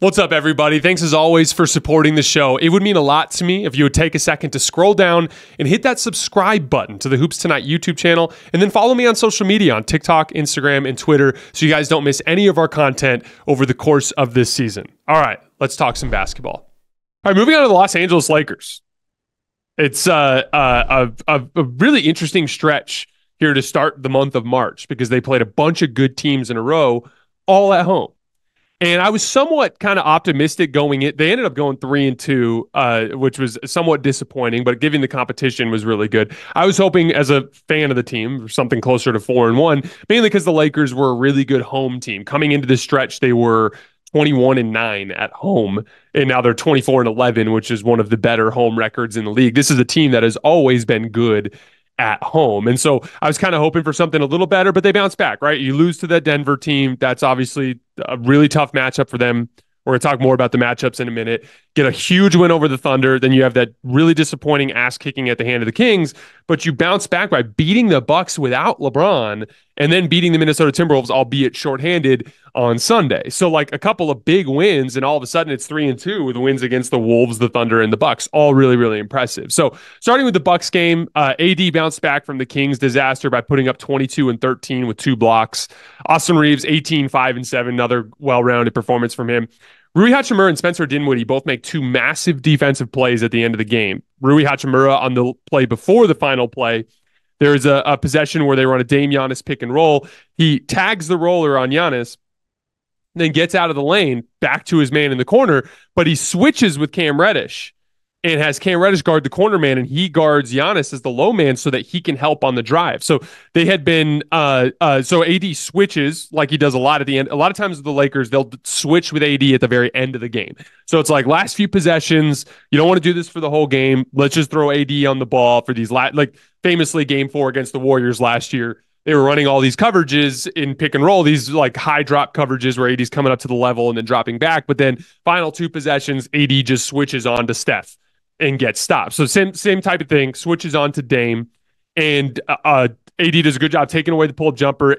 What's up, everybody? Thanks as always for supporting the show. It would mean a lot to me if you would take a second to scroll down and hit that subscribe button to the Hoops Tonight YouTube channel, and then follow me on social media on TikTok, Instagram, and Twitter so you guys don't miss any of our content over the course of this season. All right, let's talk some basketball. All right, moving on to the Los Angeles Lakers. It's a really interesting stretch here to start the month of March because they played a bunch of good teams in a row, all at home. And I was somewhat kind of optimistic going in. They ended up going 3-2, which was somewhat disappointing, but giving the competition was really good. I was hoping as a fan of the team, something closer to 4-1, mainly because the Lakers were a really good home team. Coming into this stretch, they were 21-9 at home, and now they're 24-11, which is one of the better home records in the league. This is a team that has always been good at home. And so I was kind of hoping for something a little better, but they bounced back, right? You lose to that Denver team. That's obviously a really tough matchup for them. We're going to talk more about the matchups in a minute. Get a huge win over the Thunder. Then you have that really disappointing ass kicking at the hand of the Kings, but you bounce back by beating the Bucks without LeBron and then beating the Minnesota Timberwolves, albeit shorthanded, on Sunday. So like a couple of big wins, and all of a sudden it's 3-2 with wins against the Wolves, the Thunder, and the Bucks. All really, really impressive. So starting with the Bucks game, AD bounced back from the Kings disaster by putting up 22 and 13 with 2 blocks. Austin Reeves, 18, 5 and 7, another well-rounded performance from him. Rui Hachimura and Spencer Dinwiddie both make 2 massive defensive plays at the end of the game. Rui Hachimura on the play before the final play, there's a possession where they run a Dame Giannis pick and roll. He tags the roller on Giannis, then gets out of the lane back to his man in the corner, but he switches with Cam Reddish and has Cam Reddish guard the corner man, and he guards Giannis as the low man so that he can help on the drive. So they had been so AD switches like he does a lot at the end. A lot of times with the Lakers, they'll switch with AD at the very end of the game. So it's like last few possessions, you don't want to do this for the whole game. Let's just throw AD on the ball for these like famously game 4 against the Warriors last year. They were running all these coverages in pick and roll, these like high drop coverages where AD's coming up to the level and then dropping back. But then final 2 possessions, AD just switches on to Steph and gets stopped. So same type of thing, switches on to Dame, and AD does a good job taking away the pull-up jumper.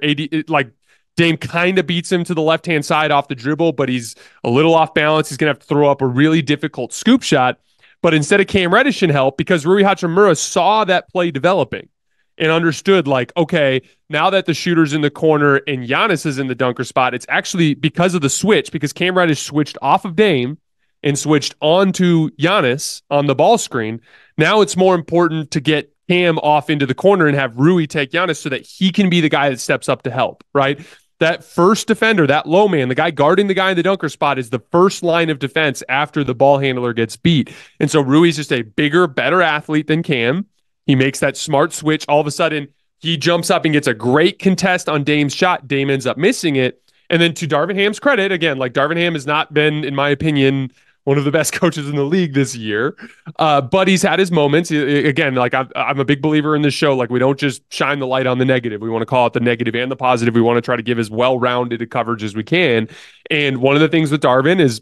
Dame kind of beats him to the left-hand side off the dribble, but he's a little off balance. He's going to have to throw up a really difficult scoop shot. But instead of Cam Reddish in help, because Rui Hachimura saw that play developing and understood, like, okay, now that the shooter's in the corner and Giannis is in the dunker spot, it's actually because of the switch, because Cam Reddish switched off of Dame and switched onto Giannis on the ball screen. Now it's more important to get Cam off into the corner and have Rui take Giannis so that he can be the guy that steps up to help, right? That first defender, that low man, the guy guarding the guy in the dunker spot, is the first line of defense after the ball handler gets beat. And so Rui's just a bigger, better athlete than Cam. He makes that smart switch. All of a sudden, he jumps up and gets a great contest on Dame's shot. Dame ends up missing it. And then to Darvin Ham's credit, again, like Darvin Ham has not been, in my opinion, one of the best coaches in the league this year. But he's had his moments. Again, like I'm a big believer in this show. Like we don't just shine the light on the negative. We want to call it the negative and the positive. We want to try to give as well-rounded a coverage as we can. And one of the things with Darvin is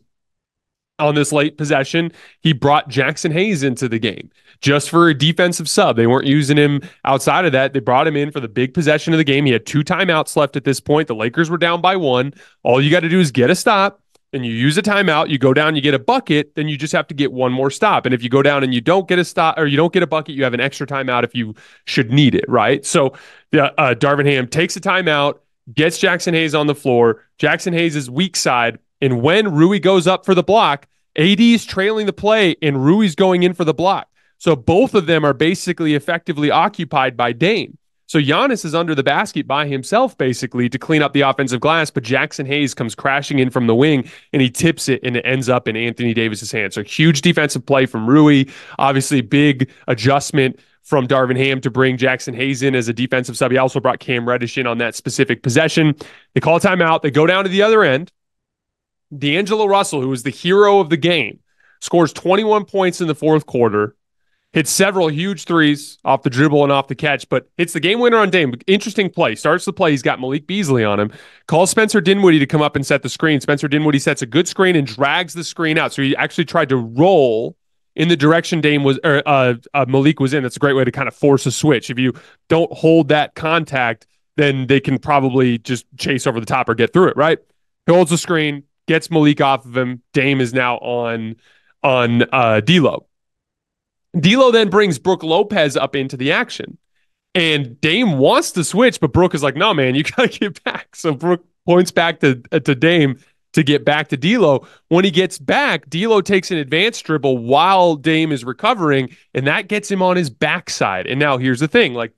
on this late possession, he brought Jackson Hayes into the game just for a defensive sub. They weren't using him outside of that. They brought him in for the big possession of the game. He had 2 timeouts left at this point. The Lakers were down by 1. All you got to do is get a stop, and you use a timeout. You go down, you get a bucket, then you just have to get one more stop. And if you go down and you don't get a stop, or you don't get a bucket, you have an extra timeout if you should need it, right? So Darvin Ham takes a timeout, gets Jackson Hayes on the floor. Jackson Hayes is weak side, and when Rui goes up for the block, AD's trailing the play, and Rui's going in for the block. So both of them are basically effectively occupied by Dame. So Giannis is under the basket by himself, basically, to clean up the offensive glass, but Jackson Hayes comes crashing in from the wing, and he tips it, and it ends up in Anthony Davis's hand. So huge defensive play from Rui. Obviously, big adjustment from Darvin Ham to bring Jackson Hayes in as a defensive sub. He also brought Cam Reddish in on that specific possession. They call a timeout. They go down to the other end. D'Angelo Russell, who was the hero of the game, scores 21 points in the fourth quarter, hits several huge threes off the dribble and off the catch, but hits the game winner on Dame. Interesting play. Starts the play. He's got Malik Beasley on him. Calls Spencer Dinwiddie to come up and set the screen. Spencer Dinwiddie sets a good screen and drags the screen out. So he actually tried to roll in the direction Malik was in. That's a great way to kind of force a switch. If you don't hold that contact, then they can probably just chase over the top or get through it, right? He holds the screen, gets Malik off of him. Dame is now on D'Lo. D'Lo then brings Brook Lopez up into the action. And Dame wants to switch, but Brook is like, no, man, you got to get back. So Brook points back to Dame to get back to D'Lo. When he gets back, D'Lo takes an advanced dribble while Dame is recovering, and that gets him on his backside. And now here's the thing, like,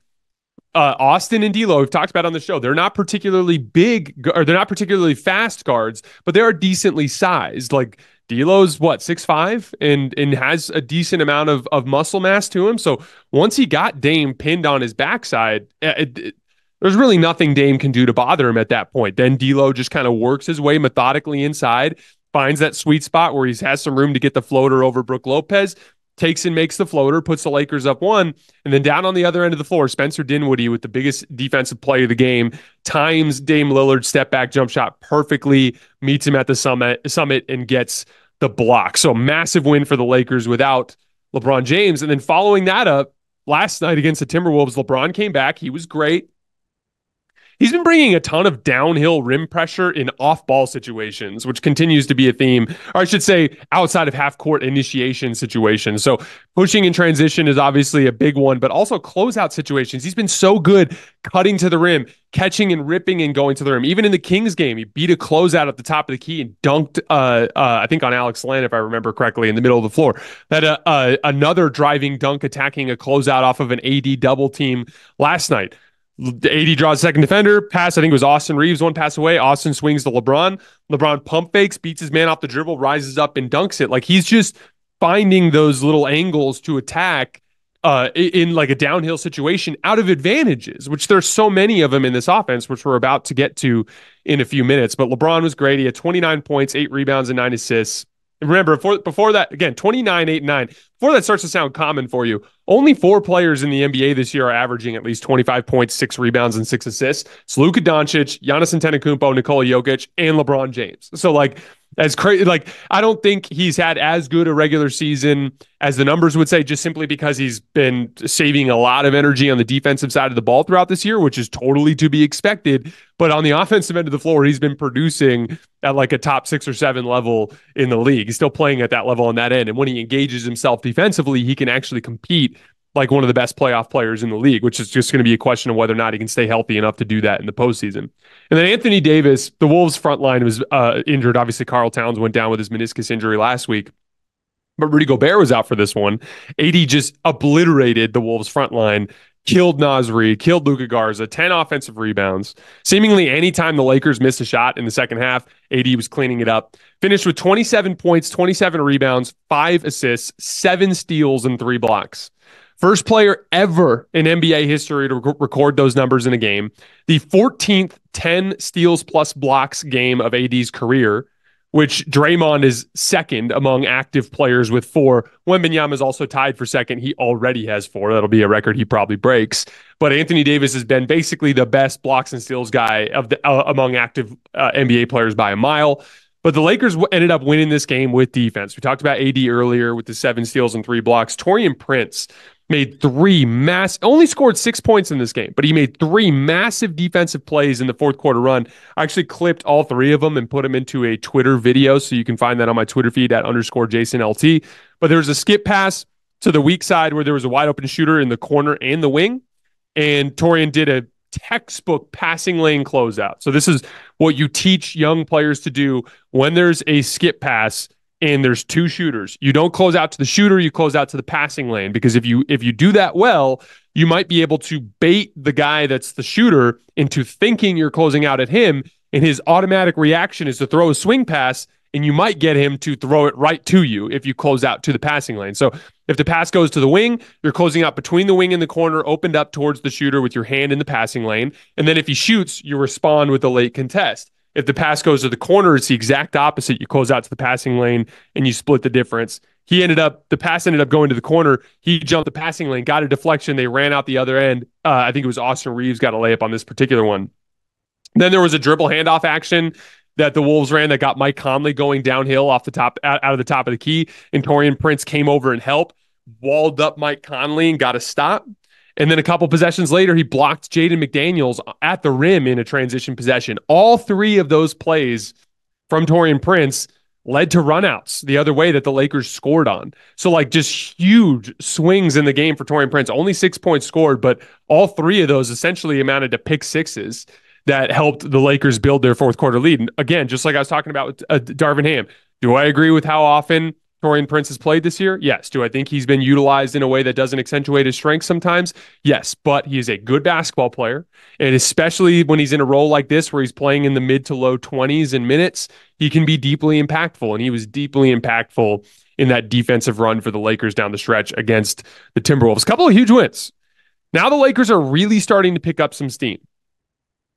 Austin and D'Lo, we've talked about on the show, they're not particularly big, or they're not particularly fast guards, but they are decently sized. Like, D'Lo's 6'5", and has a decent amount of muscle mass to him. So once he got Dame pinned on his backside, there's really nothing Dame can do to bother him at that point. Then D'Lo just kind of works his way methodically inside, finds that sweet spot where he has some room to get the floater over Brook Lopez, takes and makes the floater, puts the Lakers up 1, and then down on the other end of the floor, Spencer Dinwiddie with the biggest defensive play of the game, times Dame Lillard's step back jump shot perfectly, meets him at the summit and gets the block. So massive win for the Lakers without LeBron James. And then following that up, last night against the Timberwolves, LeBron came back. He was great. He's been bringing a ton of downhill rim pressure in off-ball situations, which continues to be a theme, or I should say outside of half-court initiation situations. So pushing in transition is obviously a big one, but also closeout situations. He's been so good cutting to the rim, catching and ripping and going to the rim. Even in the Kings game, he beat a closeout at the top of the key and dunked, I think on Alex Len, if I remember correctly, in the middle of the floor. That another driving dunk attacking a closeout off of an AD double team last night. AD draws second defender, pass, I think it was Austin Reeves, one pass away. Austin swings to LeBron. LeBron pump fakes, beats his man off the dribble, rises up and dunks it. Like, he's just finding those little angles to attack in like a downhill situation out of advantages, which there's so many of them in this offense, which we're about to get to in a few minutes. But LeBron was great. He had 29 points, 8 rebounds, and 9 assists. And remember, before that, again, 29, 8, 9. Before that starts to sound common for you, only 4 players in the NBA this year are averaging at least 25 points, 6 rebounds, and 6 assists. It's Luka Doncic, Giannis Antetokounmpo, Nikola Jokic, and LeBron James. So, like, as crazy, like, I don't think he's had as good a regular season as the numbers would say, just simply because he's been saving a lot of energy on the defensive side of the ball throughout this year, which is totally to be expected. But on the offensive end of the floor, he's been producing at like a top 6 or 7 level in the league. He's still playing at that level on that end. And when he engages himself defensively, he can actually compete like one of the best playoff players in the league, which is just going to be a question of whether or not he can stay healthy enough to do that in the postseason. And then Anthony Davis, the Wolves front line was injured. Obviously, Karl Towns went down with his meniscus injury last week, but Rudy Gobert was out for this one. AD just obliterated the Wolves front line, killed Naz Reid, killed Luka Garza, 10 offensive rebounds. Seemingly anytime the Lakers missed a shot in the second half, AD was cleaning it up. Finished with 27 points, 27 rebounds, 5 assists, 7 steals, and 3 blocks. First player ever in NBA history to record those numbers in a game. The 14th 10 steals plus blocks game of AD's career, which Draymond is second among active players with 4. Wembanyama is also tied for second. He already has 4. That'll be a record he probably breaks. But Anthony Davis has been basically the best blocks and steals guy of the among active NBA players by a mile. But the Lakers ended up winning this game with defense. We talked about AD earlier with the 7 steals and 3 blocks. Taurean Prince made 3 only scored 6 points in this game, but he made 3 massive defensive plays in the fourth quarter run. I actually clipped all 3 of them and put them into a Twitter video, so you can find that on my Twitter feed at _JasonLT. But there was a skip pass to the weak side where there was a wide open shooter in the corner and the wing, and Taurean did a textbook passing lane closeout. So this is what you teach young players to do when there's a skip pass and there's 2 shooters. You don't close out to the shooter, you close out to the passing lane, because if you do that well, you might be able to bait the guy that's the shooter into thinking you're closing out at him, and his automatic reaction is to throw a swing pass, and you might get him to throw it right to you if you close out to the passing lane. So if the pass goes to the wing, you're closing out between the wing and the corner, opened up towards the shooter with your hand in the passing lane, and then if he shoots, you respond with a late contest. If the pass goes to the corner, it's the exact opposite. You close out to the passing lane and you split the difference. The pass ended up going to the corner. He jumped the passing lane, got a deflection. They ran out the other end. I think it was Austin Reeves got a layup on this particular one. Then there was a dribble handoff action that the Wolves ran that got Mike Conley going downhill off the top, out of the top of the key. And Taurean Prince came over and helped, walled up Mike Conley and got a stop. And then a couple possessions later, he blocked Jaden McDaniels at the rim in a transition possession. All 3 of those plays from Taurean Prince led to runouts the other way that the Lakers scored on. So like just huge swings in the game for Taurean Prince. Only 6 points scored, but all 3 of those essentially amounted to pick sixes that helped the Lakers build their fourth quarter lead. And again, just like I was talking about with Darvin Ham, do I agree with how often Taurean Prince has played this year? Yes. Do I think he's been utilized in a way that doesn't accentuate his strengths sometimes? Yes. But he is a good basketball player. And especially when he's in a role like this where he's playing in the mid to low 20s in minutes, he can be deeply impactful. And he was deeply impactful in that defensive run for the Lakers down the stretch against the Timberwolves. A couple of huge wins. Now the Lakers are really starting to pick up some steam.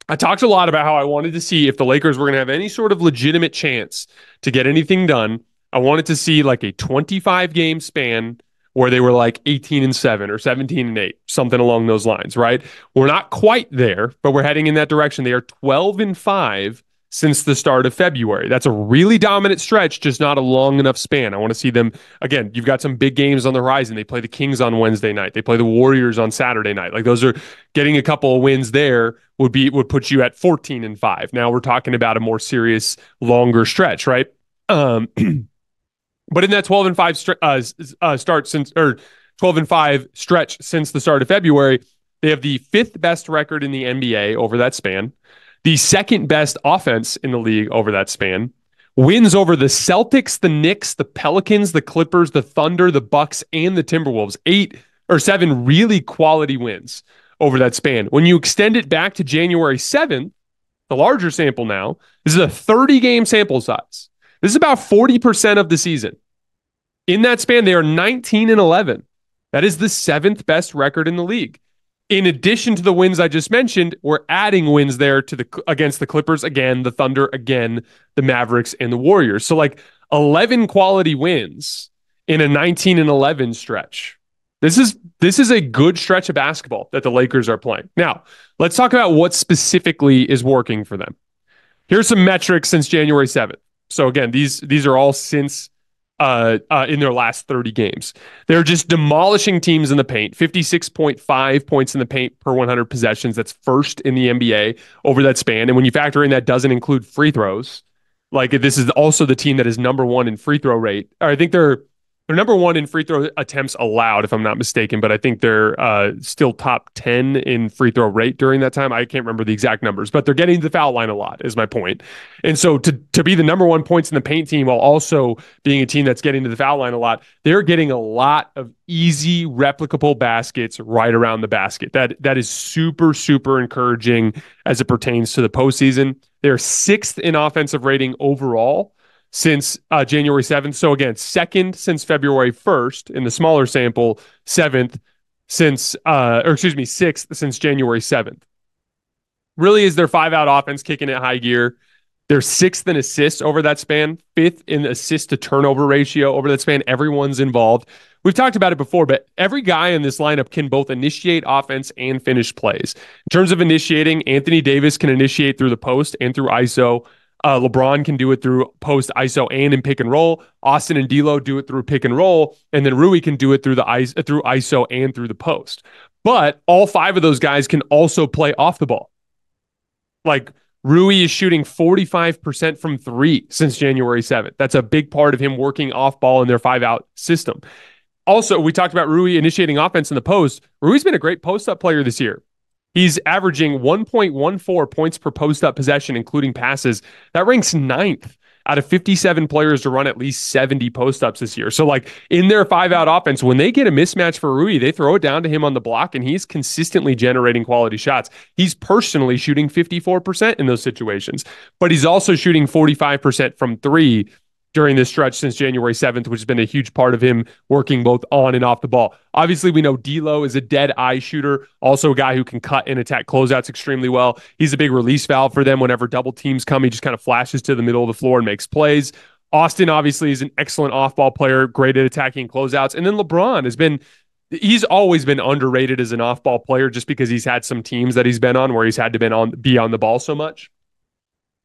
I talked a lot about how I wanted to see if the Lakers were going to have any sort of legitimate chance to get anything done. I wanted to see like a 25 game span where they were like 18-7 or 17-8, something along those lines, right? We're not quite there, but we're heading in that direction. They are 12-5 since the start of February. That's a really dominant stretch, just not a long enough span. I want to see them, again, you've got some big games on the horizon. They play the Kings on Wednesday night. They play the Warriors on Saturday night. Like those are getting a couple of wins there would put you at 14-5. Now we're talking about a more serious, longer stretch, right? But in that 12-5 start since, or 12-5 stretch since the start of February, they have the 5th best record in the NBA over that span, the 2nd best offense in the league over that span, wins over the Celtics, the Knicks, the Pelicans, the Clippers, the Thunder, the Bucks, and the Timberwolves. 7 really quality wins over that span. When you extend it back to January 7th, the larger sample now, this is a 30-game sample size. This is about 40% of the season. In that span, they are 19-11. That is the 7th best record in the league. In addition to the wins I just mentioned, we're adding wins there against the Clippers again, the Thunder again, the Mavericks, and the Warriors. So like 11 quality wins in a 19-11 stretch. This is a good stretch of basketball that the Lakers are playing. Now, let's talk about what specifically is working for them. Here's some metrics since January 7th. So again, these are all since in their last 30 games. They're just demolishing teams in the paint. 56.5 points in the paint per 100 possessions. That's first in the NBA over that span. And when you factor in that doesn't include free throws, like this is also the team that is number 1 in free throw rate. Or I think they're number 1 in free throw attempts allowed, if I'm not mistaken, but I think they're still top 10 in free throw rate during that time. I can't remember the exact numbers, but they're getting to the foul line a lot, is my point. And so to be the number 1 points in the paint team while also being a team that's getting to the foul line a lot, they're getting a lot of easy, replicable baskets right around the basket. That is super, super encouraging as it pertains to the postseason. They're 6th in offensive rating overall since January 7th. So again, 2nd since February 1st in the smaller sample, 6th since January 7th. Really is their 5-out offense kicking at high gear. They're 6th in assists over that span, 5th in assist to turnover ratio over that span. Everyone's involved. We've talked about it before, but every guy in this lineup can both initiate offense and finish plays. In terms of initiating, Anthony Davis can initiate through the post and through ISO. LeBron can do it through post, ISO, and in pick and roll. Austin and D'Lo do it through pick and roll, and then Rui can do it through ISO and through the post. But all 5 of those guys can also play off the ball. Like Rui is shooting 45% from 3 since January 7th. That's a big part of him working off ball in their 5-out system. Also, we talked about Rui initiating offense in the post. Rui's been a great post-up player this year. He's averaging 1.14 points per post-up possession, including passes. That ranks 9th out of 57 players to run at least 70 post-ups this year. So like in their 5-out offense, when they get a mismatch for Rui, they throw it down to him on the block, and he's consistently generating quality shots. He's personally shooting 54% in those situations, but he's also shooting 45% from 3 during this stretch since January 7th, which has been a huge part of him working both on and off the ball. Obviously, we know D'Lo is a dead-eye shooter, also a guy who can cut and attack closeouts extremely well. He's a big release valve for them. Whenever double teams come, he just kind of flashes to the middle of the floor and makes plays. Austin, obviously, is an excellent off-ball player, great at attacking closeouts. And then LeBron he's always been underrated as an off-ball player just because he's had some teams that he's been on where he's had to be on the ball so much.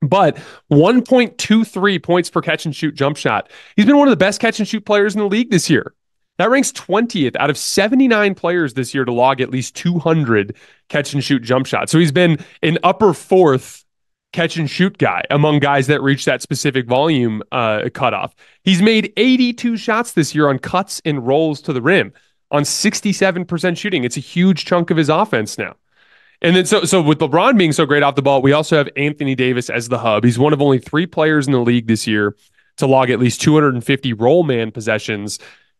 But 1.23 points per catch and shoot jump shot. He's been one of the best catch and shoot players in the league this year. That ranks 20th out of 79 players this year to log at least 200 catch and shoot jump shots. So he's been an upper 4th catch and shoot guy among guys that reach that specific volume cutoff. He's made 82 shots this year on cuts and rolls to the rim on 67% shooting. It's a huge chunk of his offense now. And then so with LeBron being so great off the ball, we also have Anthony Davis as the hub. He's one of only 3 players in the league this year to log at least 250 roll man possessions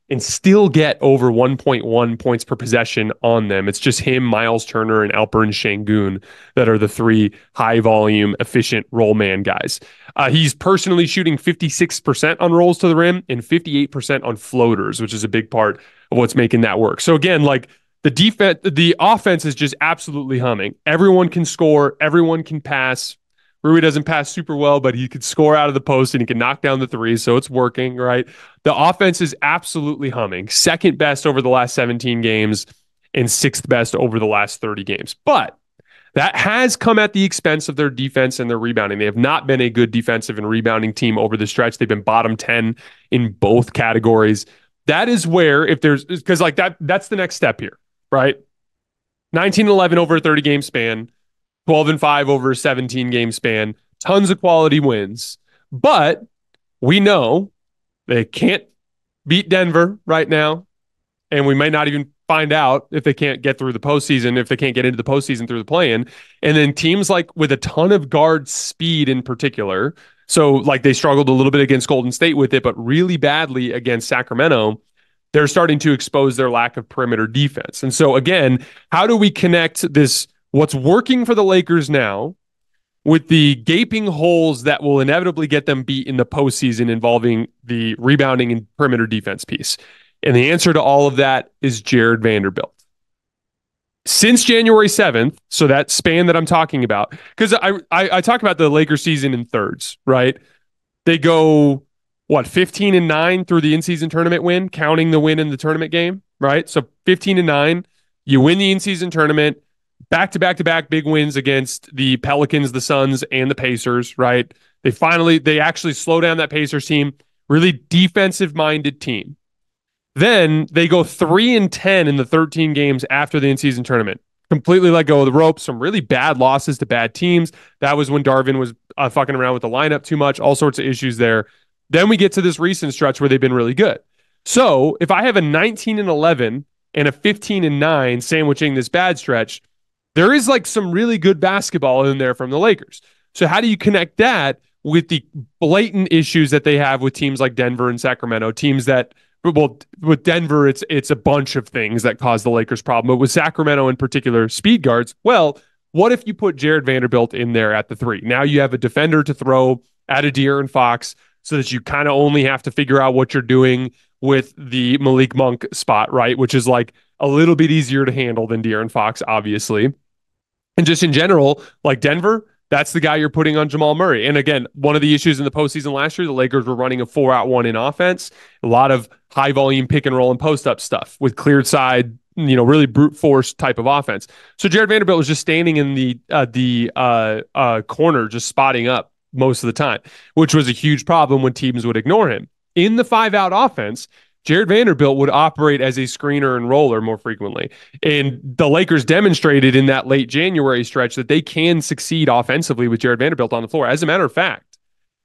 and still get over 1.1 points per possession on them. It's just him, Miles Turner, and Alperen Şengün that are the 3 high-volume, efficient roll man guys. He's personally shooting 56% on rolls to the rim and 58% on floaters, which is a big part of what's making that work. So again, like the offense is just absolutely humming. Everyone can score. Everyone can pass. Rui doesn't pass super well, but he could score out of the post and he can knock down the threes, so it's working, right? The offense is absolutely humming. Second best over the last 17 games and 6th best over the last 30 games. But that has come at the expense of their defense and their rebounding. They have not been a good defensive and rebounding team over the stretch. They've been bottom 10 in both categories. That is where, if there's, because like that's the next step here, right? 19-11 over a 30-game span. 12-5 over a 17-game span, tons of quality wins. But we know they can't beat Denver right now, and we might not even find out if they can't get through the postseason, if they can't get into the postseason through the play-in. And then teams like with a ton of guard speed in particular, so like they struggled a little bit against Golden State with it, but really badly against Sacramento, they're starting to expose their lack of perimeter defense. And so again, how do we connect this what's working for the Lakers now with the gaping holes that will inevitably get them beat in the postseason involving the rebounding and perimeter defense piece? And the answer to all of that is Jared Vanderbilt. Since January 7th, so that span that I'm talking about, because I talk about the Lakers season in thirds, right? They go, 15-9 through the in-season tournament win, counting the win in the tournament game, right? So 15-9, you win the in-season tournament, back-to-back-to-back big wins against the Pelicans, the Suns, and the Pacers, right? They actually slow down that Pacers team, really defensive-minded team. Then they go 3-10 in the 13 games after the in-season tournament. Completely let go of the ropes, some really bad losses to bad teams. That was when Darvin was fucking around with the lineup too much, all sorts of issues there. Then we get to this recent stretch where they've been really good. So if I have a 19-11 and a 15-9 sandwiching this bad stretch, there is like some really good basketball in there from the Lakers. So how do you connect that with the blatant issues that they have with teams like Denver and Sacramento, teams that, well, with Denver, it's a bunch of things that cause the Lakers problem, but with Sacramento in particular, speed guards, well, what if you put Jared Vanderbilt in there at the 3? Now you have a defender to throw at a De'Aaron Fox so that you kind of only have to figure out what you're doing with the Malik Monk spot, right? Which is like a little bit easier to handle than De'Aaron Fox, obviously. And just in general, like Denver, that's the guy you're putting on Jamal Murray. And again, one of the issues in the postseason last year, the Lakers were running a 4-out-1 in offense, a lot of high volume pick and roll and post up stuff with cleared side, really brute force type of offense. So Jared Vanderbilt was just standing in the corner, just spotting up most of the time, which was a huge problem when teams would ignore him. In the 5-out offense, Jared Vanderbilt would operate as a screener and roller more frequently. And the Lakers demonstrated in that late January stretch that they can succeed offensively with Jared Vanderbilt on the floor. As a matter of fact,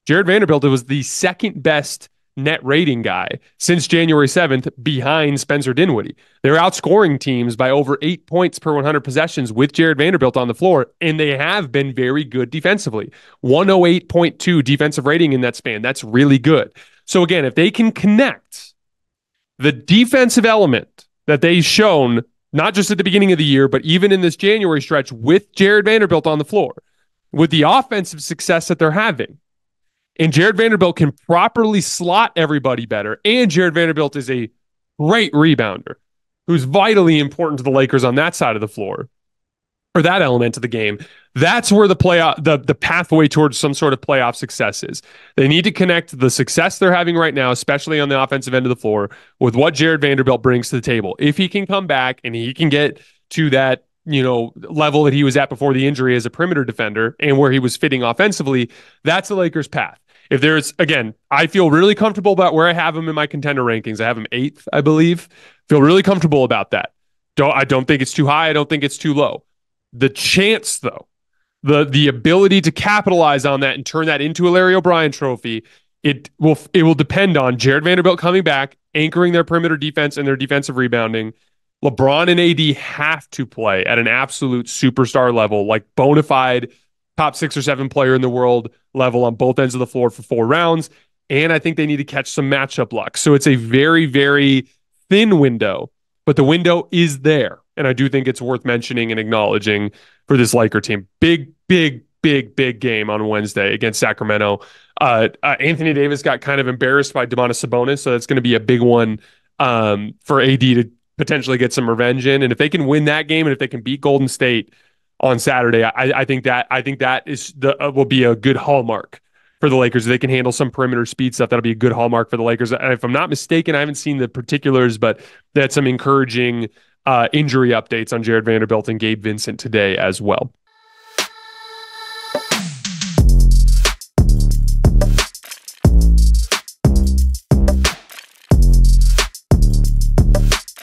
Jared Vanderbilt was the second best net rating guy since January 7th behind Spencer Dinwiddie. They're outscoring teams by over 8 points per 100 possessions with Jared Vanderbilt on the floor, and they have been very good defensively. 108.2 defensive rating in that span. That's really good. So again, if they can connect the defensive element that they've shown, not just at the beginning of the year, but even in this January stretch with Jared Vanderbilt on the floor, with the offensive success that they're having, and Jared Vanderbilt can properly slot everybody better, and Jared Vanderbilt is a great rebounder who's vitally important to the Lakers on that side of the floor, or that element of the game, that's where the pathway towards some sort of playoff success is. They need to connect the success they're having right now, especially on the offensive end of the floor, with what Jared Vanderbilt brings to the table. If he can come back and he can get to that level that he was at before the injury as a perimeter defender and where he was fitting offensively, that's the Lakers' path. If there's, again, I feel really comfortable about where I have him in my contender rankings. I have him 8th, I believe. Feel really comfortable about that. I don't think it's too high. I don't think it's too low. The chance, though, the ability to capitalize on that and turn that into a Larry O'Brien trophy, it will depend on Jared Vanderbilt coming back, anchoring their perimeter defense and their defensive rebounding. LeBron and AD have to play at an absolute superstar level, like bona fide top 6 or 7 player in the world level on both ends of the floor for 4 rounds. And I think they need to catch some matchup luck. So it's a very, very thin window, but the window is there. And I do think it's worth mentioning and acknowledging for this Laker team. Big, big, big, big game on Wednesday against Sacramento. Anthony Davis got kind of embarrassed by Domantas Sabonis, so that's going to be a big one for AD to potentially get some revenge in. And if they can win that game, and if they can beat Golden State on Saturday, I think that is will be a good hallmark for the Lakers. If they can handle some perimeter speed stuff, that'll be a good hallmark for the Lakers. And if I'm not mistaken, I haven't seen the particulars, but they had some encouraging injury updates on Jared Vanderbilt and Gabe Vincent today as well.